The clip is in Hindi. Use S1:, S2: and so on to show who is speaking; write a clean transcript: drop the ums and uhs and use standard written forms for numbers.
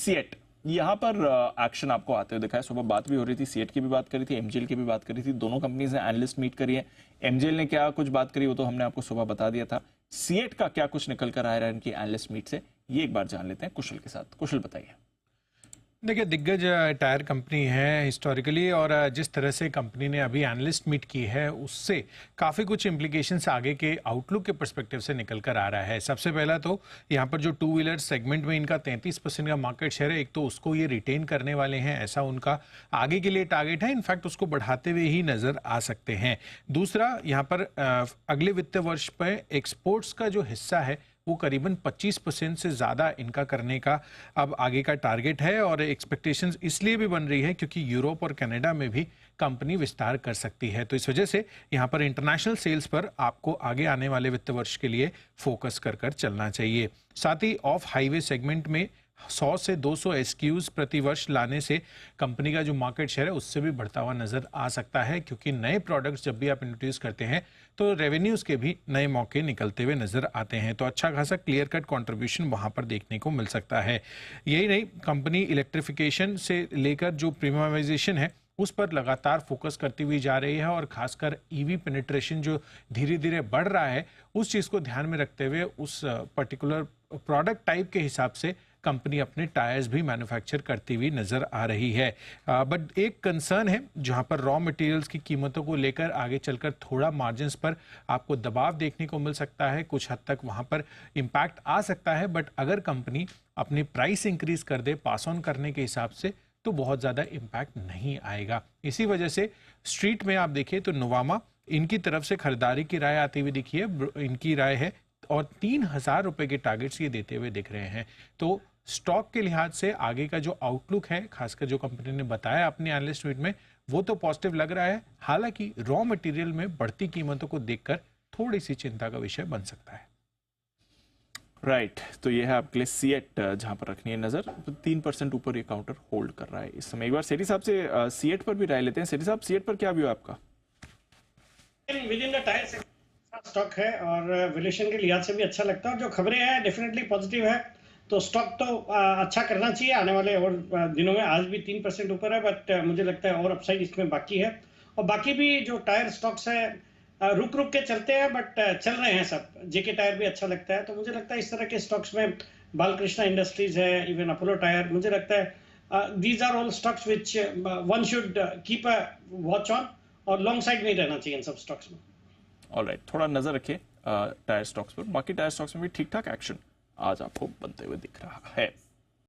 S1: सीएट, यहाँ पर एक्शन आपको आते हुए दिखा है। सुबह बात भी हो रही थी, सीएट की भी बात करी थी, एमजीएल की भी बात करी थी। दोनों कंपनीज ने एनालिस्ट मीट करी है। एमजीएल ने क्या कुछ बात करी वो तो हमने आपको सुबह बता दिया था। सीएट का क्या कुछ निकल कर आ रहा है इनकी एनालिस्ट मीट से, ये एक बार जान लेते हैं कुशल के साथ। कुशल बताइए।
S2: देखिए, दिग्गज टायर कंपनी है हिस्टोरिकली, और जिस तरह से कंपनी ने अभी एनालिस्ट मीट की है उससे काफ़ी कुछ इम्प्लीकेशंस आगे के आउटलुक के पर्सपेक्टिव से निकल कर आ रहा है। सबसे पहला तो यहाँ पर जो टू व्हीलर सेगमेंट में इनका 33% का मार्केट शेयर है, एक तो उसको ये रिटेन करने वाले हैं, ऐसा उनका आगे के लिए टारगेट है। इनफैक्ट उसको बढ़ाते हुए ही नज़र आ सकते हैं। दूसरा, यहाँ पर अगले वित्त वर्ष पर एक्सपोर्ट्स का जो हिस्सा है वो करीबन 25% से ज़्यादा इनका करने का अब आगे का टारगेट है, और एक्सपेक्टेशंस इसलिए भी बन रही है क्योंकि यूरोप और कनाडा में भी कंपनी विस्तार कर सकती है। तो इस वजह से यहाँ पर इंटरनेशनल सेल्स पर आपको आगे आने वाले वित्त वर्ष के लिए फोकस कर चलना चाहिए। साथ ही ऑफ हाईवे सेगमेंट में 100 से 200 एसक्यूज प्रति वर्ष लाने से कंपनी का जो मार्केट शेयर है उससे भी बढ़ता हुआ नजर आ सकता है, क्योंकि नए प्रोडक्ट्स जब भी आप इंट्रोड्यूस करते हैं तो रेवेन्यूज के भी नए मौके निकलते हुए नजर आते हैं। तो अच्छा खासा क्लियर कट कंट्रीब्यूशन वहां पर देखने को मिल सकता है। यही नहीं, कंपनी इलेक्ट्रिफिकेशन से लेकर जो प्रीमियमाइजेशन है उस पर लगातार फोकस करती हुई जा रही है, और खासकर ईवी पेनिट्रेशन जो धीरे धीरे बढ़ रहा है उस चीज़ को ध्यान में रखते हुए उस पर्टिकुलर प्रोडक्ट टाइप के हिसाब से कंपनी अपने टायर्स भी मैन्युफैक्चर करती हुई नजर आ रही है। बट एक कंसर्न है जहां पर रॉ मटेरियल्स की कीमतों को लेकर आगे चलकर थोड़ा मार्जिन्स पर आपको दबाव देखने को मिल सकता है, कुछ हद तक वहां पर इम्पैक्ट आ सकता है। बट अगर कंपनी अपनी प्राइस इंक्रीज कर दे पास ऑन करने के हिसाब से तो बहुत ज़्यादा इम्पैक्ट नहीं आएगा। इसी वजह से स्ट्रीट में आप देखिए तो नोवामा, इनकी तरफ से खरीदारी की राय आती हुई दिखी है, इनकी राय है, और 3,000 रुपए के टारगेट्स ये देते हुए दिख रहे हैं। तो स्टॉक के लिहाज से आगे का जो आउटलुक है, खासकर जो कंपनी ने बताया अपनी एनालिस्ट मीट में, वो तो पॉजिटिव लग रहा है। हालांकि रॉ मटेरियल में बढ़ती कीमतों को देखकर थोड़ी सी चिंता का विषय बन सकता है।
S1: राइट, तो ये है आपके लिए सीएट, जहां पर रखनी है नजर। 3% ऊपर ये काउंटर होल्ड कर रहा है इस समय। एक बार सेठी साहब से सीएट पर भी राय लेते हैं। सेठी साहब, सीएट पर क्या व्यू है आपका?
S3: With in the tyre stock है और वैल्यूएशन के लिहाज से भी अच्छा लगता है, और जो खबरें हैं डेफिनेटली पॉजिटिव है, तो स्टॉक तो अच्छा करना चाहिए आने वाले और दिनों में। आज भी 3% ऊपर है, बट मुझे लगता है और अपसाइड इसमें बाकी है। और बाकी भी जो टायर स्टॉक्स है रुक रुक के चलते हैं, बट चल रहे हैं सब। जेके टायर भी अच्छा लगता है, तो मुझे लगता है इस तरह के स्टॉक्स में बालकृष्णा इंडस्ट्रीज है, इवन अपोलो टायर, मुझे लगता है these are all stocks which one should keep a watch on, और लॉन्ग साइड में ही रहना चाहिए इन सब स्टॉक्स में।
S1: ऑलराइट, थोड़ा नजर रखिए टायर स्टॉक्स पर। बाकी टायर स्टॉक्स में भी ठीक ठाक एक्शन आज आपको बनते हुए दिख रहा है।